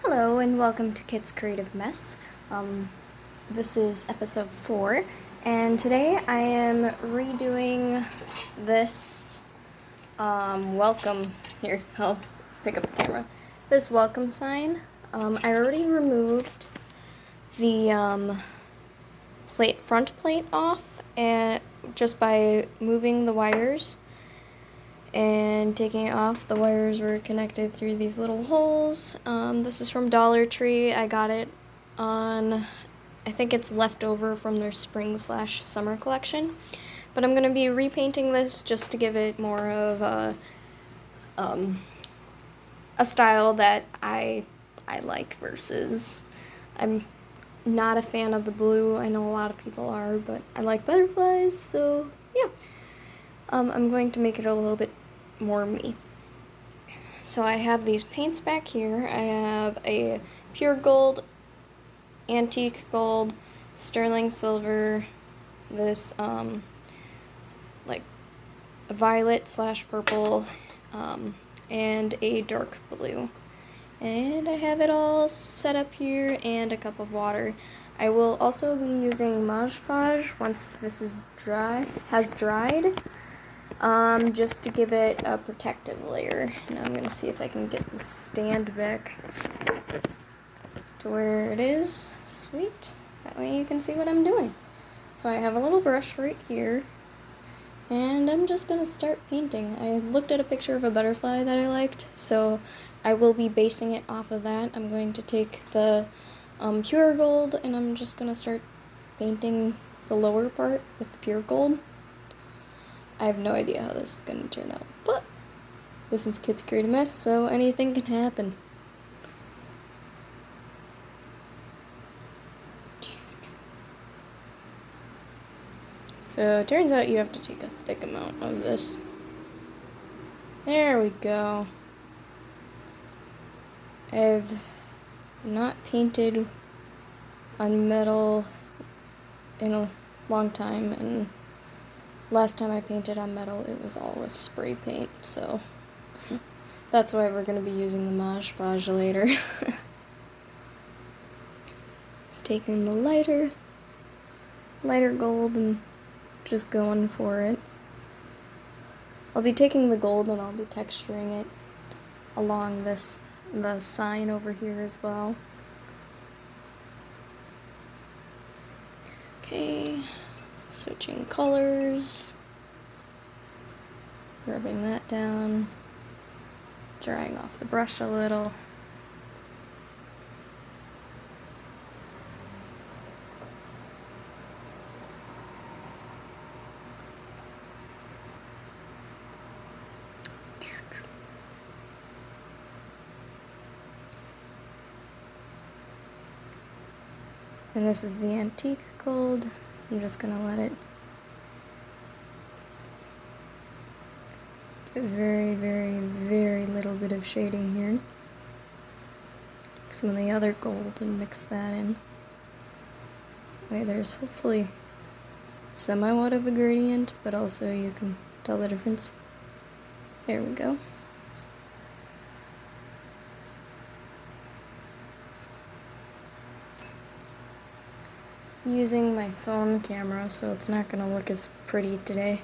Hello and welcome to Kit's Creative Mess. This is episode 4, and today I am redoing this welcome. Here, I'll pick up the camera. This welcome sign. I already removed the front plate off, and just by moving the wires and taking it off. The wires were connected through these little holes. This is from Dollar Tree. I got it on, I think it's leftover from their spring/summer collection. But I'm gonna be repainting this just to give it more of a style that I like versus I'm not a fan of the blue. I know a lot of people are, but I like butterflies, so yeah. I'm going to make it a little bit more me. So I have these paints back here. I have a pure gold, antique gold, sterling silver, this like violet/purple, and a dark blue. And I have it all set up here and a cup of water. I will also be using Mod Podge once this is has dried. Just to give it a protective layer. Now I'm gonna see if I can get the stand back to where it is. Sweet. That way you can see what I'm doing. So I have a little brush right here, and I'm just gonna start painting. I looked at a picture of a butterfly that I liked, so I will be basing it off of that. I'm going to take the pure gold, and I'm just gonna start painting the lower part with the pure gold. I have no idea how this is going to turn out, but this is Kit's Creative Mess, so anything can happen. So it turns out you have to take a thick amount of this. There we go. I've not painted on metal in a long time, and last time I painted on metal, it was all with spray paint, so that's why we're going to be using the Mod Podge later. Just taking the lighter gold and just going for it. I'll be taking the gold and I'll be texturing it along the sign over here as well. Okay. Switching colors, rubbing that down, drying off the brush a little. And this is the antique gold. I'm just gonna let it very, very, very little bit of shading here. Take some of the other gold and mix that in. Wait, there's hopefully somewhat of a gradient, but also you can tell the difference. There we go. Using my phone camera, so it's not gonna look as pretty today.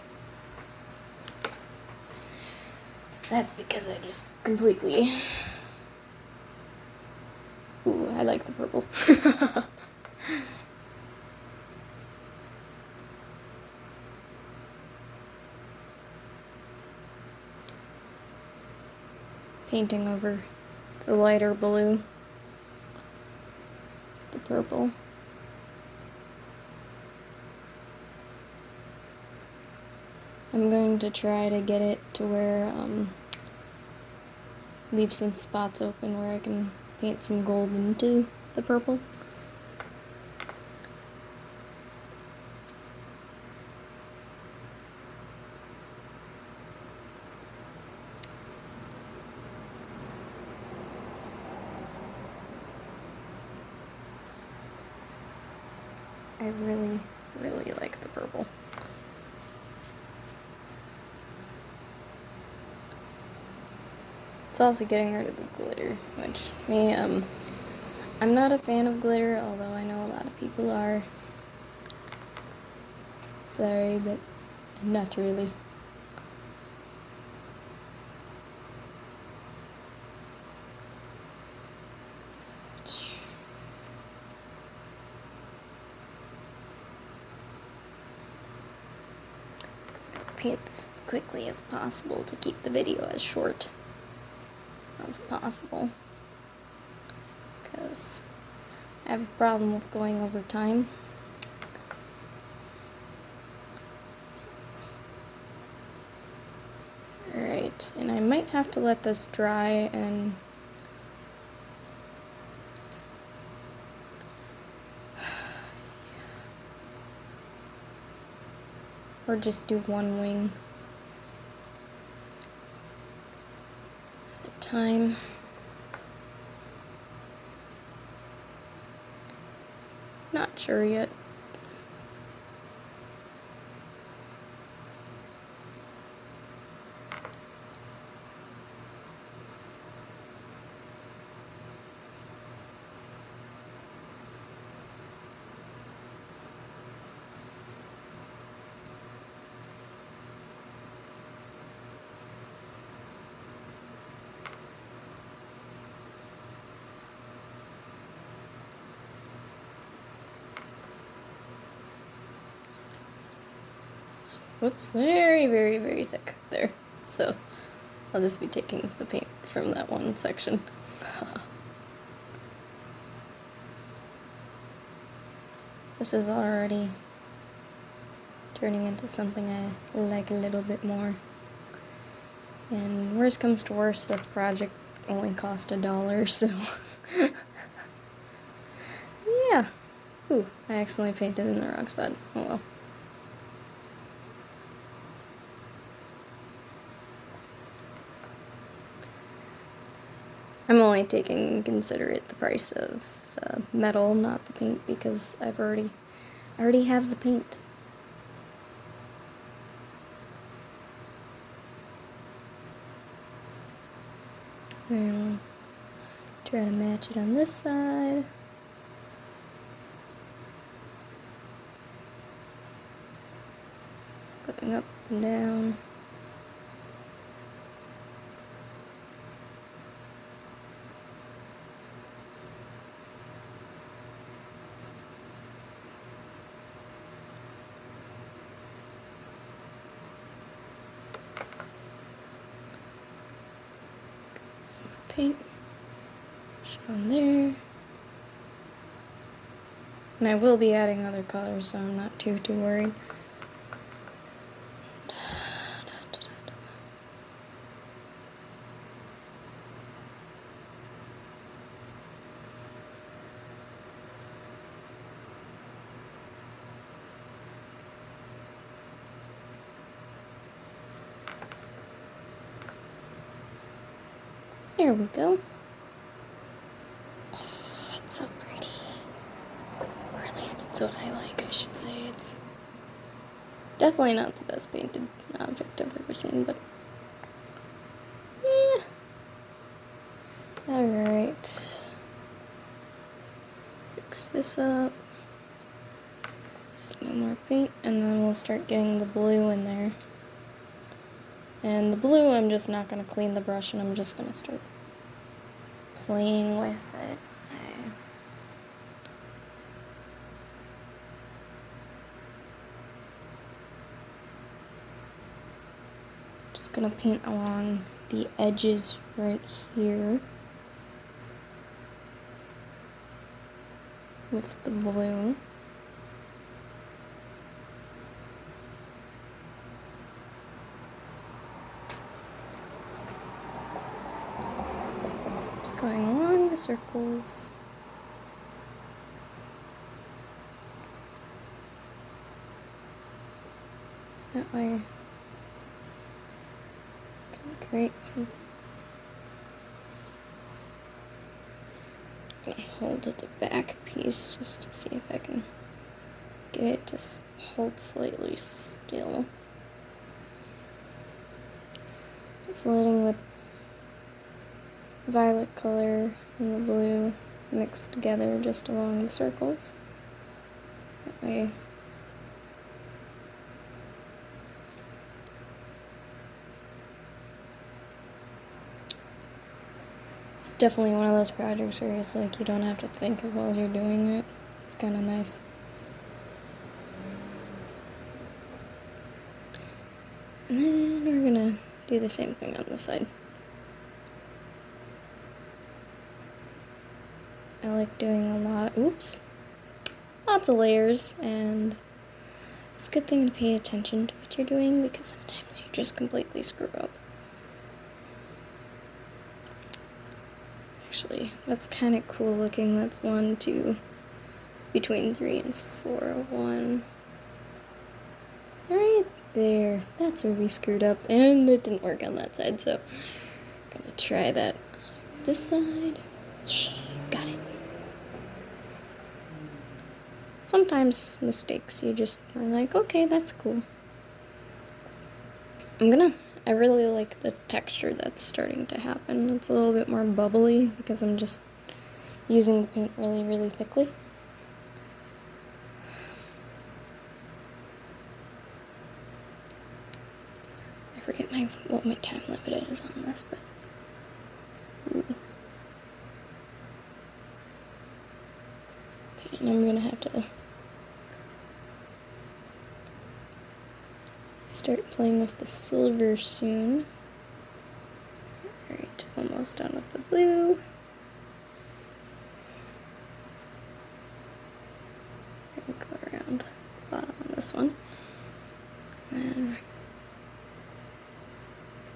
That's because I just completely... Ooh, I like the purple. Painting over the lighter blue, the purple. I'm going to try to get it to where, leave some spots open where I can paint some gold into the purple. I really, really like the purple. It's also getting rid of the glitter, which me, I'm not a fan of glitter, although I know a lot of people are. Sorry, but not really. Paint this as quickly as possible to keep the video as short as possible, because I have a problem with going over time. Alright, and I might have to let this dry and or just do one wing at a time. Not sure yet. Whoops, very, very, very thick there. So I'll just be taking the paint from that one section. This is already turning into something I like a little bit more. And worst comes to worst, this project only cost $1, so yeah. Ooh, I accidentally painted in the wrong spot. Oh well. I'm only taking into consideration the price of the metal, not the paint, because I already have the paint. And try to match it on this side. Going up and down. Paint on there. And I will be adding other colors, so I'm not too worried. There we go. Oh, it's so pretty. Or at least it's what I like, I should say. It's definitely not the best painted object I've ever seen, but yeah. Alright. Fix this up. Add no more paint, and then we'll start getting the blue in there. And the blue, I'm just not going to clean the brush, and I'm just going to start playing with it. Just going to paint along the edges right here with the blue. Just going along the circles. That way I can create something. I'm gonna hold at the back piece just to see if I can get it to hold slightly still. Just letting the violet color and the blue mixed together just along the circles. That way. It's definitely one of those projects where it's like you don't have to think of while you're doing it. It's kind of nice. And then we're gonna do the same thing on this side. I like doing lots of layers, and it's a good thing to pay attention to what you're doing because sometimes you just completely screw up. Actually, that's kind of cool looking. That's 1, 2, between 3 and 4, 1. Right there. That's where we screwed up, and it didn't work on that side, so I'm gonna try that this side. Yay, got it. Sometimes mistakes, you just are like, okay, that's cool. I really like the texture that's starting to happen. It's a little bit more bubbly because I'm just using the paint really, really thickly. I forget what my time limit is on this, but and I'm gonna have to start playing with the silver soon. Alright, almost done with the blue. And go around the bottom on this one. And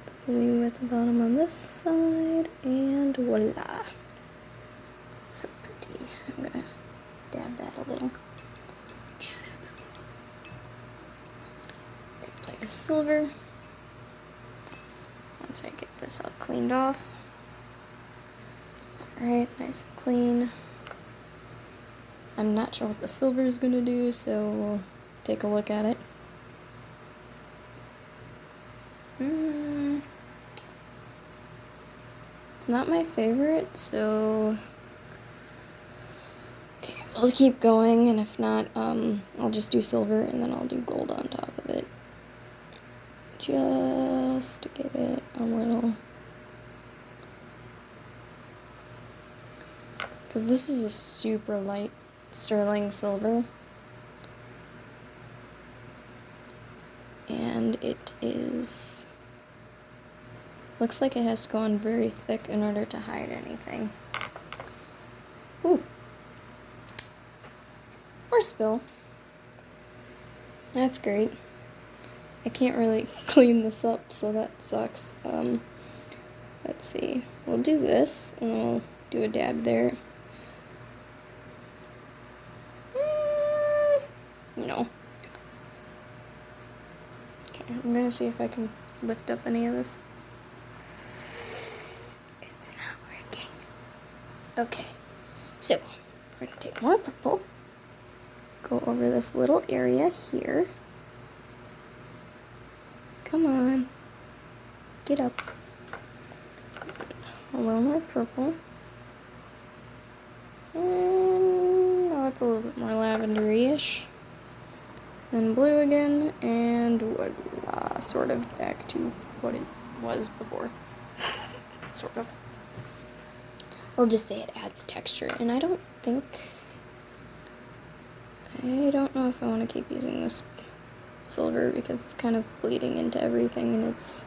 the blue at the bottom on this side, and voila. So pretty. I'm gonna dab that a little. Play with silver. Once I get this all cleaned off. Alright, nice and clean. I'm not sure what the silver is gonna do, so we'll take a look at it. It's not my favorite, so okay, we'll keep going, and if not, I'll just do silver and then I'll do gold on top of it. Just to give it a little, because this is a super light sterling silver, and it is, looks like it has to go on very thick in order to hide anything. Ooh. Or spill. That's great. I can't really clean this up, so that sucks. Let's see. We'll do this, and then we'll do a dab there. No. Okay, I'm gonna see if I can lift up any of this. It's not working. Okay, so we're gonna take more purple, go over this little area here. Come on, get up. A little more purple. And now it's a little bit more lavender-ish. And blue again, and voila, sort of back to what it was before. Sort of. I'll just say it adds texture, and I don't know if I want to keep using this silver because it's kind of bleeding into everything, and it's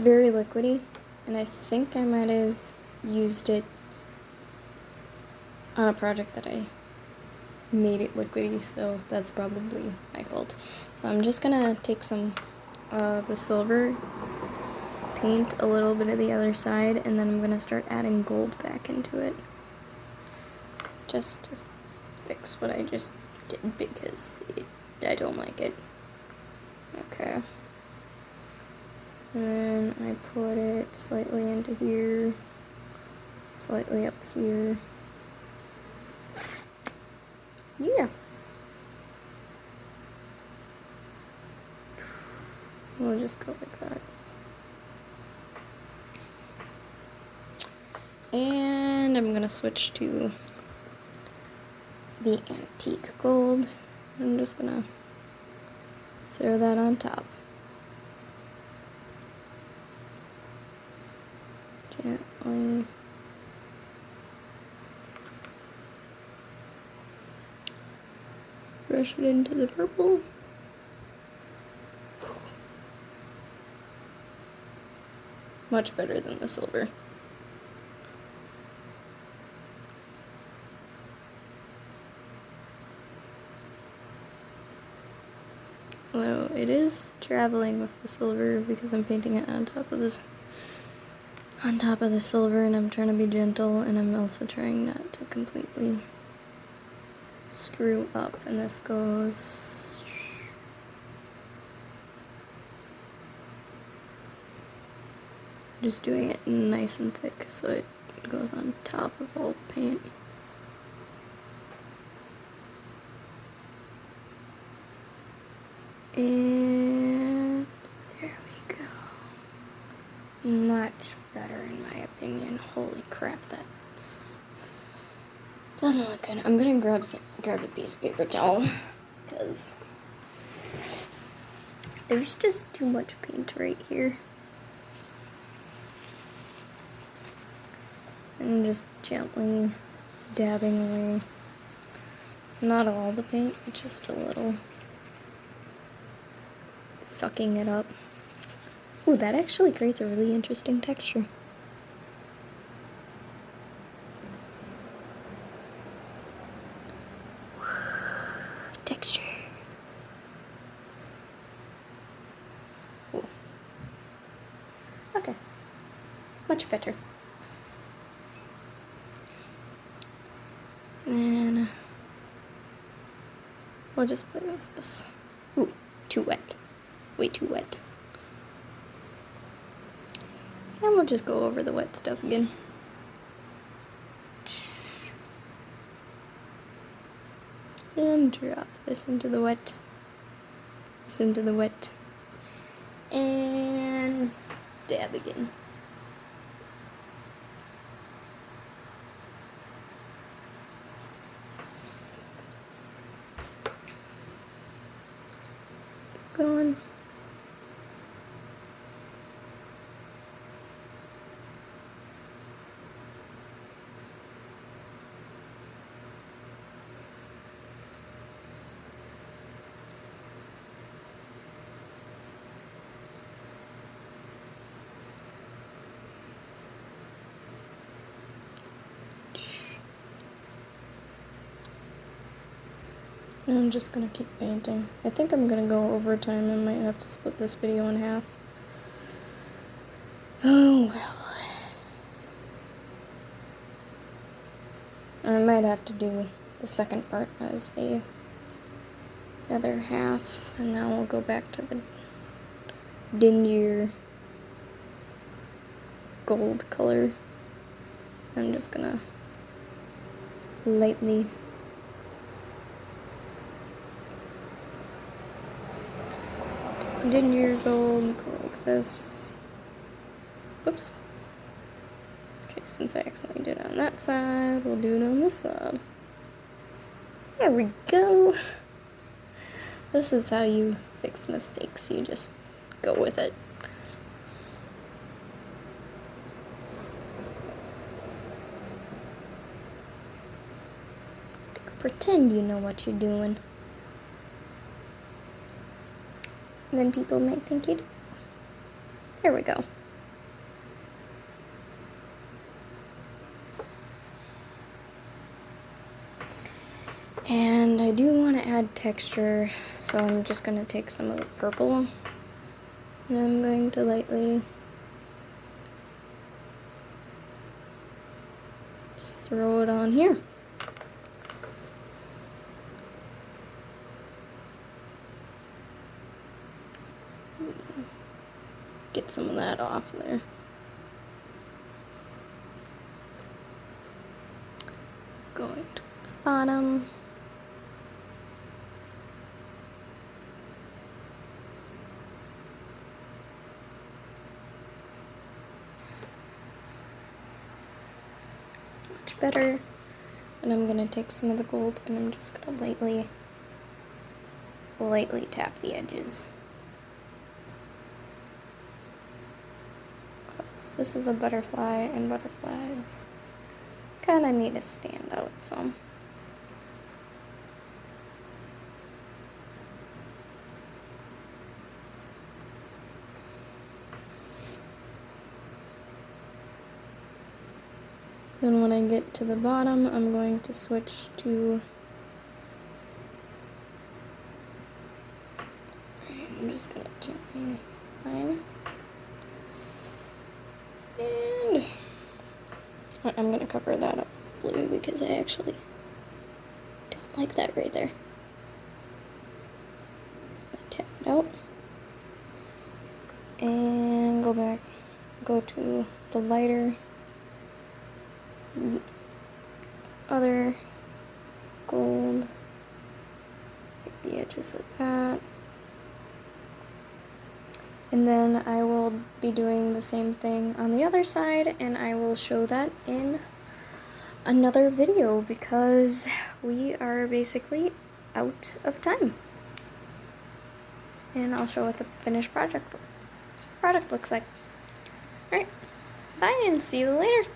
very liquidy, and I think I might have used it on a project that I made it liquidy, so that's probably my fault. So I'm just gonna take some of the silver, paint a little bit of the other side, and then I'm gonna start adding gold back into it. Just to fix what I just did because I don't like it. Okay. And then I put it slightly into here, slightly up here. Yeah. We'll just go like that. And I'm gonna switch to the antique gold. I'm just gonna throw that on top. Gently. Brush it into the purple. Much better than the silver. Although it is traveling with the silver because I'm painting it on top of this, on top of the silver, and I'm trying to be gentle, and I'm also trying not to completely screw up. And this goes just doing it nice and thick so it goes on top of all the paint. And there we go. Much better in my opinion. Holy crap, that's doesn't look good. I'm gonna grab a piece of paper towel because there's just too much paint right here. And just gently dabbing away. Not all the paint, just a little. Sucking it up. Ooh, that actually creates a really interesting texture. Texture. Ooh. Okay. Much better. And then we'll just play with this. Ooh, too wet. Way too wet. And we'll just go over the wet stuff again. And drop this into the wet. This into the wet. And dab again. Going. And I'm just gonna keep painting. I think I'm gonna go over time. I might have to split this video in half. Oh well. I might have to do the second part as a other half, and now we'll go back to the dingier gold color. I'm just gonna lightly dingier gold, go like this. Whoops. Okay, since I accidentally did it on that side, we'll do it on this side. There we go. This is how you fix mistakes. You just go with it. Pretend you know what you're doing. Then people might think you do. There we go. And I do want to add texture, so I'm just going to take some of the purple and I'm going to lightly just throw it on here. Get some of that off there. Going towards the bottom. much better. And I'm gonna take some of the gold and I'm just gonna lightly tap the edges. Because this is a butterfly and butterflies kinda need to stand out some. Then when I get to the bottom, I'm going to switch to, I'm just gonna gently line, and I'm gonna cover that up with blue because I actually don't like that right there. Tap it out, and go to the lighter other gold, hit the edges of that, and then I will be doing the same thing on the other side, and I will show that in another video because we are basically out of time. And I'll show what the finished product looks like. Alright, bye and see you later.